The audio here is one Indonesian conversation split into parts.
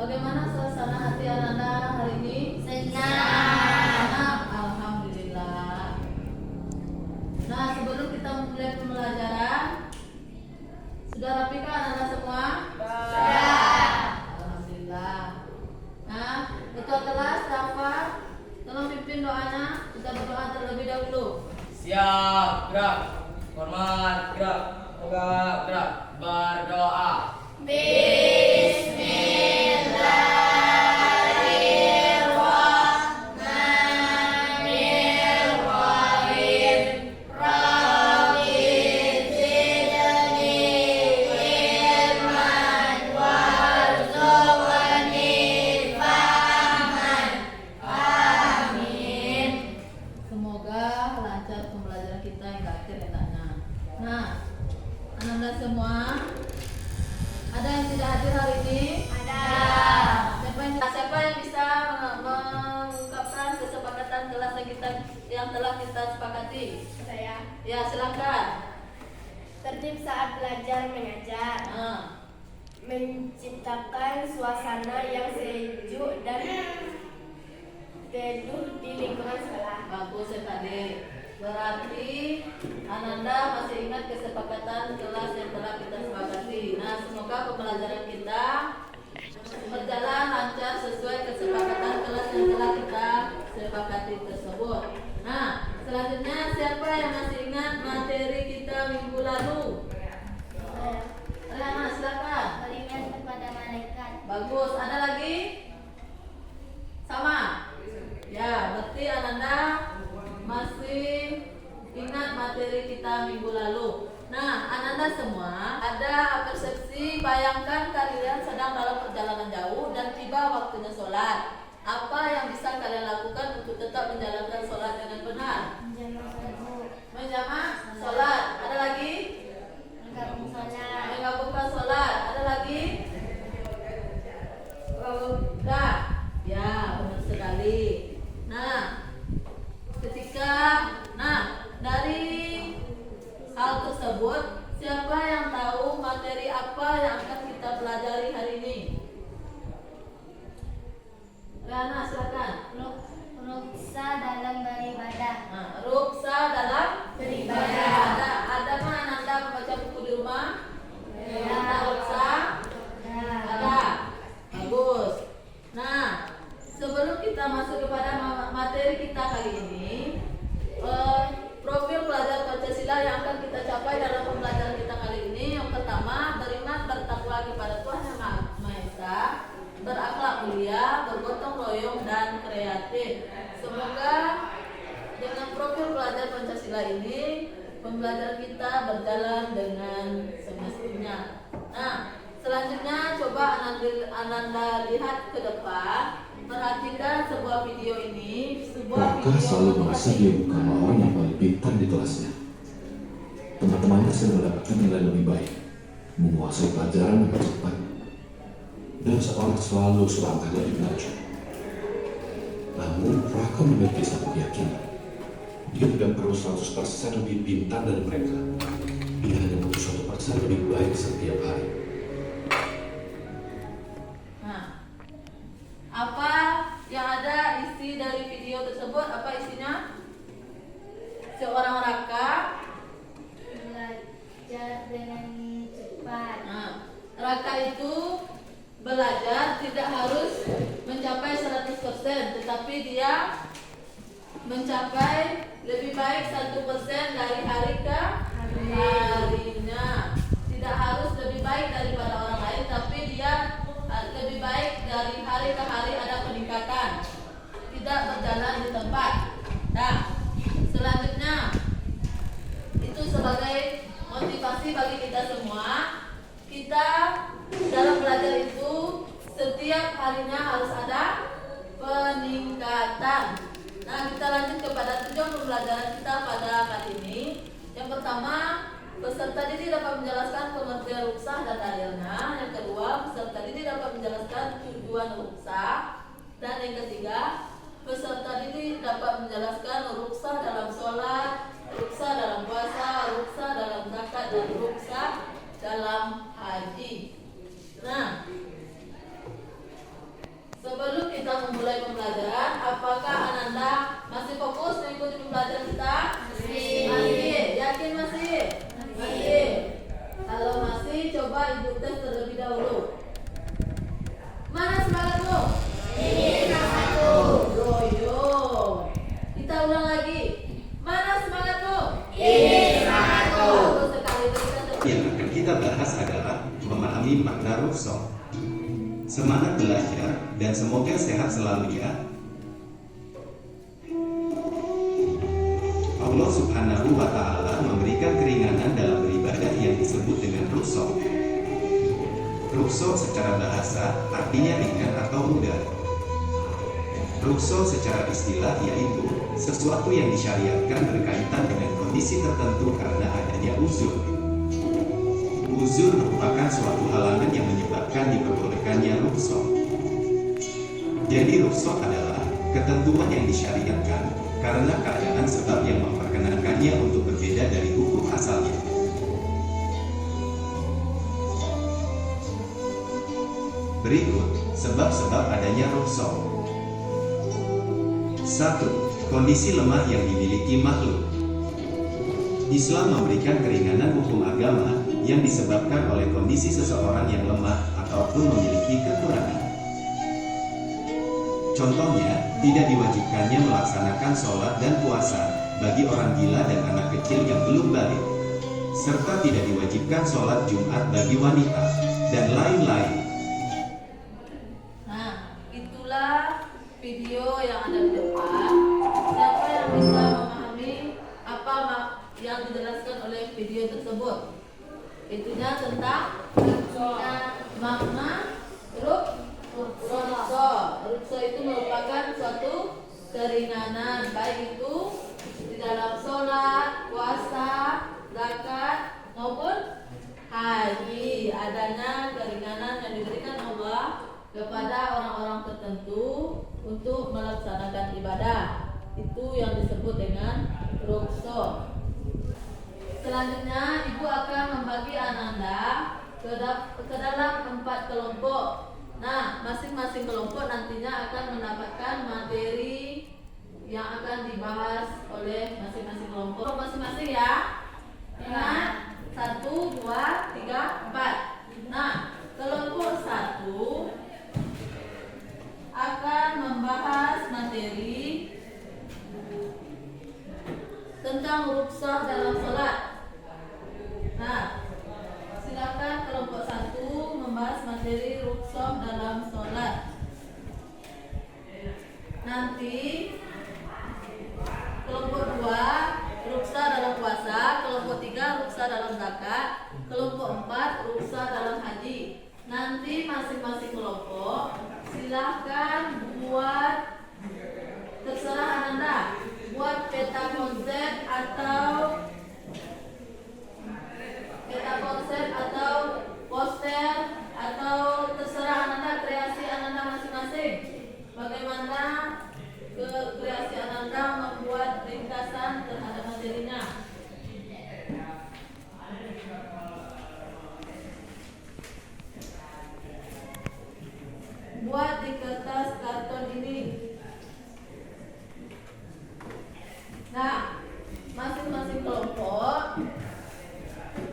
Bagaimana suasana hati Ananda hari ini? Senang. Alhamdulillah. Nah, sebelum kita mulai pembelajaran, sudah rapikah Ananda semua? Sudah. Alhamdulillah. Nah, ketua kelas Rafa, tolong pimpin doanya. Kita berdoa terlebih dahulu. Siap, gerak. Hormat, gerak. Tegak, gerak. Berdoa. Bismillahirrahmanirrahim. Rabbi zidni ilman warzuqni fahman. Amin. Semoga lancar pembelajaran kita hingga akhir hendaknya. Nah, Ananda semua, ada yang tidak hadir hari ini? Ada. Siapa yang bisa mengungkapkan kesepakatan kelas yang telah kita sepakati? Saya. Ya, silakan. Tertib saat belajar mengajar. Nah, Menciptakan suasana yang sejuk dan teduh di lingkungan sekolah. bagus ya tadi. Berarti Ananda masih ingat kesepakatan kelas yang telah kita sepakati. Nah, semoga pembelajaran kita berjalan lancar sesuai kesepakatan kelas yang telah kita sepakati tersebut. Nah, selanjutnya siapa yang masih ingat materi kita minggu lalu? Nah, silakan. Beriman kepada malaikat. Bagus. Ada lagi? Sama? Ya, berarti Ananda masih ingat materi kita minggu lalu. Nah, Ananda semua ada persepsi, bayangkan kalian sedang dalam perjalanan jauh dan tiba waktunya sholat. Apa yang bisa kalian lakukan untuk tetap menjalankan sholat dengan benar? Menjamak sholat. Ada lagi? Menggabungkan sholat. Ada lagi? Udah. Ya, benar sekali. Dari hal tersebut, siapa yang tahu materi apa yang akan kita pelajari hari ini? Rana, silakan. Ruksa dalam beribadah. Nah, ruksa dalam Beribadah. Ada mah Ananda membaca buku di rumah? Ya. Ada ruksa? Ada. Bagus. Nah, sebelum kita masuk kepada materi kita kali ini, profil pelajar Pancasila yang akan kita capai dalam pembelajaran kita kali ini, yang pertama, beriman bertakwa kepada Tuhan Yang Maha Esa, berakhlak mulia, bergotong royong dan kreatif. Semoga dengan profil pelajar Pancasila ini, pembelajaran kita berjalan dengan semestinya. Nah, selanjutnya coba Ananda lihat ke depan. Perhatikan sebuah video ini. Raka selalu merasa dia bukan orang yang paling pintar di kelasnya. Teman-temannya sering mendapatkan nilai lebih baik, menguasai pelajaran lebih cepat, dan seorang selalu selangkah lebih maju. Namun, Raka memiliki satu keyakinan. Dia tidak perlu 100% lebih pintar dari mereka. Dia hanya butuh 1% lebih baik setiap hari. Nah, apa yang ada isi dari video tersebut? Apa isinya? Seorang Raka. Belajar dengan cepat. Nah, Raka itu belajar tidak harus mencapai 100%, tetapi dia mencapai lebih baik 1% dari hari ke harinya. Tidak harus lebih baik daripada orang lain, tapi dia lebih baik dari hari ke hari, ada peningkatan, tidak berjalan di tempat. Nah, selanjutnya itu sebagai motivasi bagi kita semua. Kita dalam belajar itu setiap harinya harus ada peningkatan. Nah, kita lanjut kepada tujuan pembelajaran kita pada kali ini. Yang pertama, peserta didik dapat menjelaskan pengertian ruksah dan dalilnya. Yang kedua, peserta didik dapat menjelaskan tujuan ruksah. Dan yang ketiga, peserta didik dapat menjelaskan ruksah dalam sholat, ruksah dalam puasa, ruksah dalam zakat, dan ruksah dalam haji. Nah, semangat belajar, dan semoga sehat selalu ya. Allah Subhanahu wa Ta'ala memberikan keringanan dalam beribadah yang disebut dengan rukhsah. Rukhsah secara bahasa artinya ringan atau mudah. Rukhsah secara istilah yaitu sesuatu yang disyariatkan berkaitan dengan kondisi tertentu karena adanya uzur. Uzur merupakan suatu halangan yang menyebabkan diperbolehkannya rukhsah. Jadi rukhsah adalah ketentuan yang disyariatkan karena keadaan sebab yang memperkenankannya untuk berbeda dari hukum asalnya. Berikut sebab-sebab adanya rukhsah. 1. Kondisi lemah yang dimiliki makhluk. Islam memberikan keringanan hukum agama yang disebabkan oleh kondisi seseorang yang lemah ataupun memiliki kekurangan. Contohnya, tidak diwajibkannya melaksanakan sholat dan puasa bagi orang gila dan anak kecil yang belum balik, serta tidak diwajibkan sholat Jumat bagi wanita, dan lain-lain. Nah, itulah video yang ada di depan. Siapa yang bisa memahami apa yang dijelaskan oleh video tersebut? Itunya tentang makna rukhsah itu merupakan suatu keringanan, baik itu di dalam sholat, puasa, zakat maupun haji. Adanya keringanan yang diberikan Allah kepada orang-orang tertentu untuk melaksanakan ibadah. Itu yang disebut dengan rukhsah. Selanjutnya, ibu akan membagi ananda ke dalam 4 kelompok. Nah, masing-masing kelompok nantinya akan mendapatkan materi yang akan dibahas oleh masing-masing kelompok masing-masing ya. Ingat, 1, 2, 3, 4. Nah, kelompok 1 akan membahas materi tentang rukhsah dalam sholat. Nah, silakan kelompok 1 membahas materi rukhsah dalam sholat. Nanti kelompok 2 rukhsah dalam puasa, kelompok 3 rukhsah dalam zakat, kelompok 4 rukhsah dalam haji. Nanti masing-masing kelompok silakan buat, terserah Ananda, buat peta konsep atau poster atau terserah Ananda, kreasi Ananda masing-masing. Bagaimana kreasi Ananda membuat ringkasan terhadap materinya. Buat di kertas karton ini. Nah, masing-masing kelompok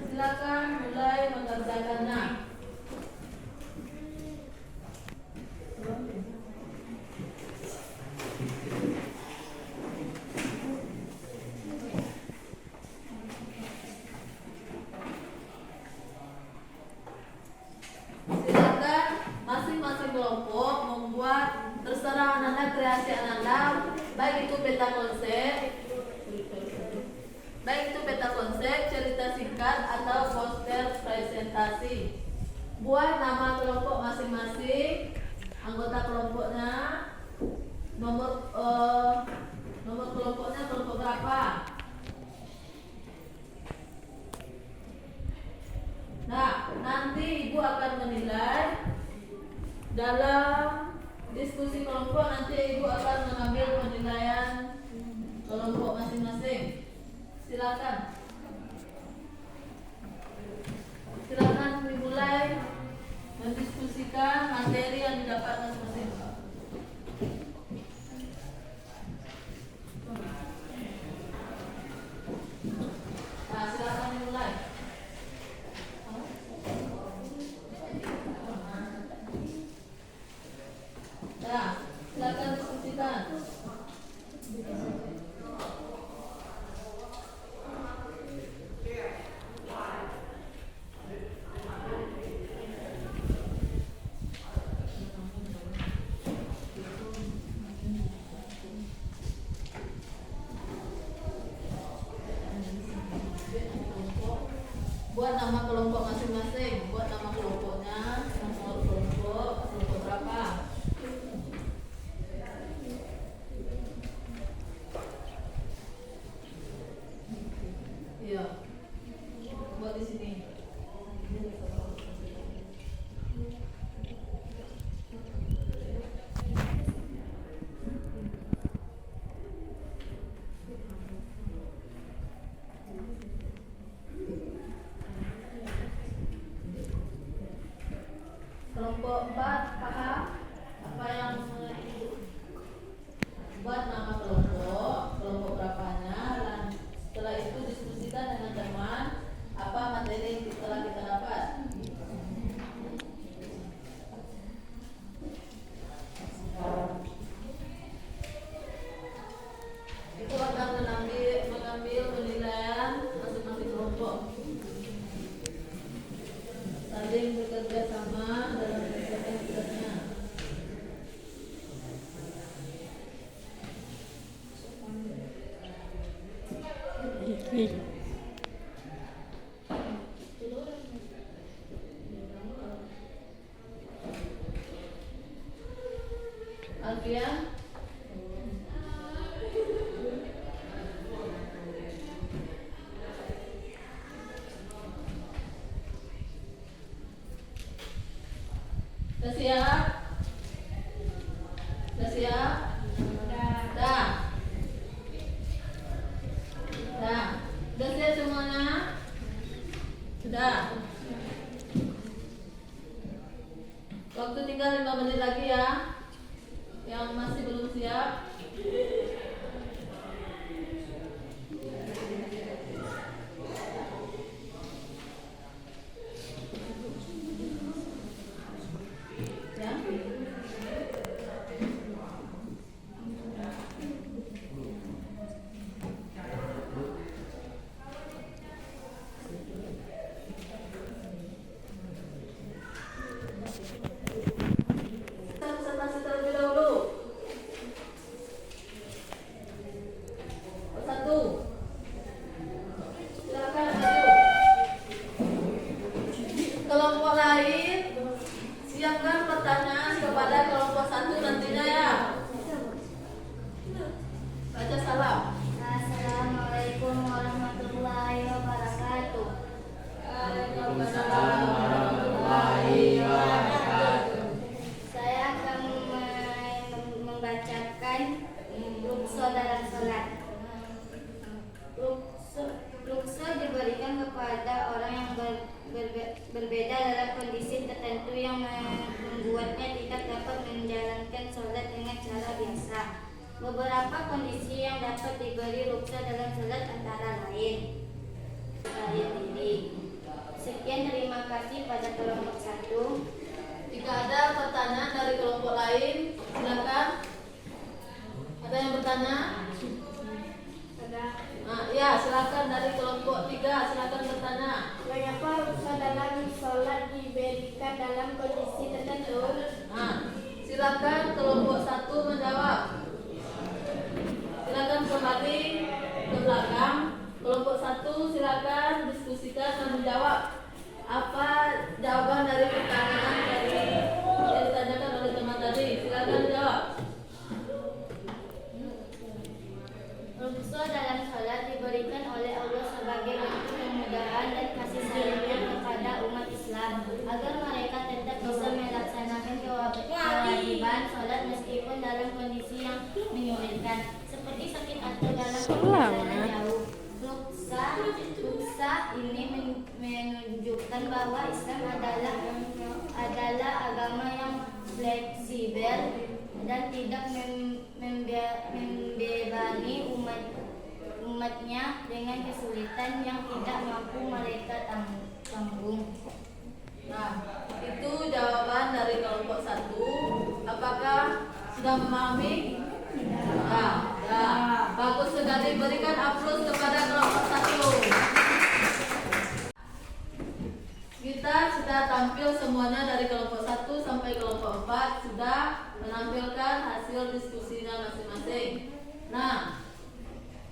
silakan mulai mengerjakannya. Silakan masing-masing kelompok membuat, terserah Ananda, kreasi Ananda, baik itu peta konsep, cerita singkat atau poster presentasi. Buat nama kelompok masing-masing, anggota kelompoknya, nomor kelompoknya kelompok berapa. Nah, nanti ibu akan menilai dalam diskusi kelompok. Nanti ibu akan mengambil penilaian kelompok masing-masing. Silakan dimulai mendiskusikan materi yang didapat masing-masing. Nah, silakan dimulai. Ya, silakan diskusikan. nama kelompok masing-masing. Buat nama kelompoknya, nomor kelompok berapa? Iya. Buat di sini. Kelompok 4 paham apa yang buat nama kelompok berapanya, dan setelah itu diskusikan dengan teman apa materi yang telah kita dapat. Itu akan mengambil penilaian masing-masing kelompok. Saling bekerja sama dalam menyelesaikan tugasnya. Alfian, udah siap? Udah siap? Dah. Udah siap semuanya? Sudah. Waktu tinggal 5 menit lagi ya. Yang masih belum siap. Ya. Presentasi terlebih dahulu. Satu. Silakan maju. Kelompok lain siapkan pertanyaan kepada kelompok 1 nantinya ya. Baca salam. Assalamualaikum warahmatullahi wabarakatuh. Waalaikumsalam warahmatullahi wabarakatuh. Saya akan membacakan rukso dalam sholat. Rukso diberikan kepada orang yang berbeda dalam kondisi tertentu yang membuatnya tidak dapat menjalankan sholat dengan cara biasa. Beberapa kondisi yang dapat diberi rukso dalam sholat antara lain diri. Sekian, terima kasih pada kelompok 1. Jika ada pertanyaan dari kelompok lain, silakan. Ada yang bertanya? Ya, silakan dari kelompok 3, silakan bertanya. Mengapa rukso dalam sholat diberikan dalam kondisi tertentu? Silakan kelompok 1 menjawab. Silakan kembali ke belakang. Kelompok 1 silakan diskusikan dan menjawab. Apa jawaban dari pertanyaan yang ditanyakan oleh teman tadi? Silakan jawab. Rukso dalam sholat diberikan oleh Allah sebagai bentuk kemudahan dan kasih sayangnya kepada umat Islam agar mereka tetap bisa melaksanakan kewajiban sholat meskipun dalam kondisi yang menyulitkan seperti sakit atau dalam perjalanan jauh. Ruksa ini menunjukkan bahwa Islam adalah agama yang fleksibel dan tidak membebani umatnya dengan kesulitan yang tidak mampu mereka tanggung. Nah, itu jawaban dari kelompok 1. Apakah sudah memahami? Ya. Bagus sekali, berikan aplaus kepada kelompok 1. Kita sudah tampil semuanya dari kelompok 1 sampai kelompok 4 sudah menampilkan hasil diskusinya masing-masing. Nah,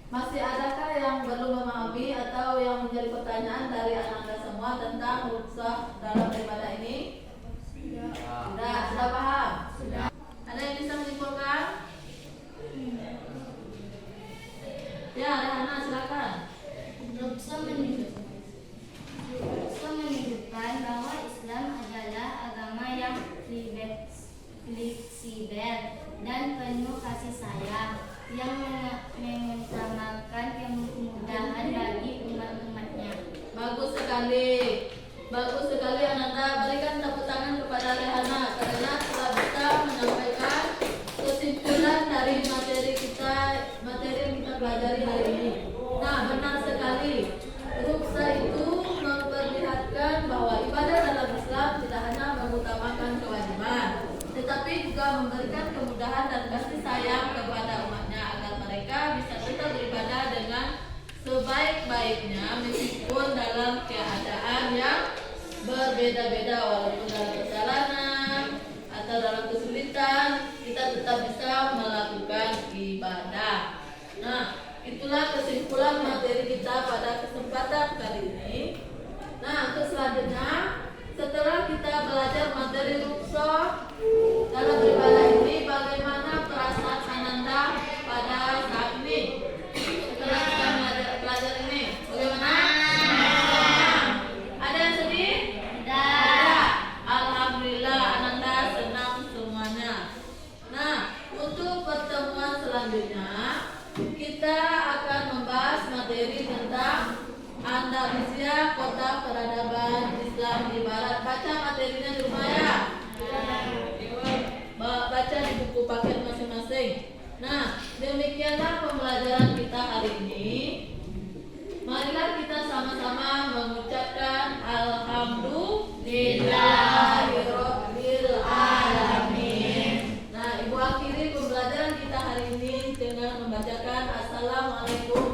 Masih adakah yang belum memahami atau yang menjadi pertanyaan dari anak-anak semua tentang rukhsah dalam ibadah ini? Sudah paham? Sudah. Ada yang bisa menyimpulkan? Ya, Rehana silakan. Rukhsah menunjukkan bahwa Islam adalah agama yang fleksibel dan penuh kasih sayang yang mengutamakan kemudahan bagi umat-umatnya. Bagus sekali Ananda. Berikan tepuk tangan kepada Rehana karena telah bisa menyampaikan kesimpulan dari materi yang kita pelajari hari ini. Nah, benar sekali. Rukhsah itu memperlihatkan bahwa ibadah dalam Islam tidak hanya mengutamakan kewajiban, tetapi juga memberikan kemudahan dan kasih sayang kepada umatnya agar mereka bisa tetap beribadah dengan sebaik-baiknya meskipun dalam keadaan yang berbeda-beda, walaupun dalam perjalanan atau dalam kesulitan kita tetap bisa melakukan ibadah. Nah, itulah kesimpulan materi kita pada kesempatan kali ini. Nah, untuk selanjutnya setelah kita belajar materi rukhsah dalam ibadah ini, bagaimana perasaan Ananda pada saat ini? Setelah kita belajar ini, bagaimana? Ada yang sedih? Tidak. Alhamdulillah, Ananda senang semuanya. Nah, untuk pertemuan selanjutnya kita akan membahas materi tentang Andalusia, kota peradaban Islam di Barat. Baca materinya di rumah ya. Baca di buku paket masing-masing. Nah, demikianlah pembelajaran kita hari ini. Marilah kita sama-sama mengucapkan Alhamdulillahirabbil alamin. Nah, Ibu akhiri pembelajaran kita hari ini dengan membacakan Assalamualaikum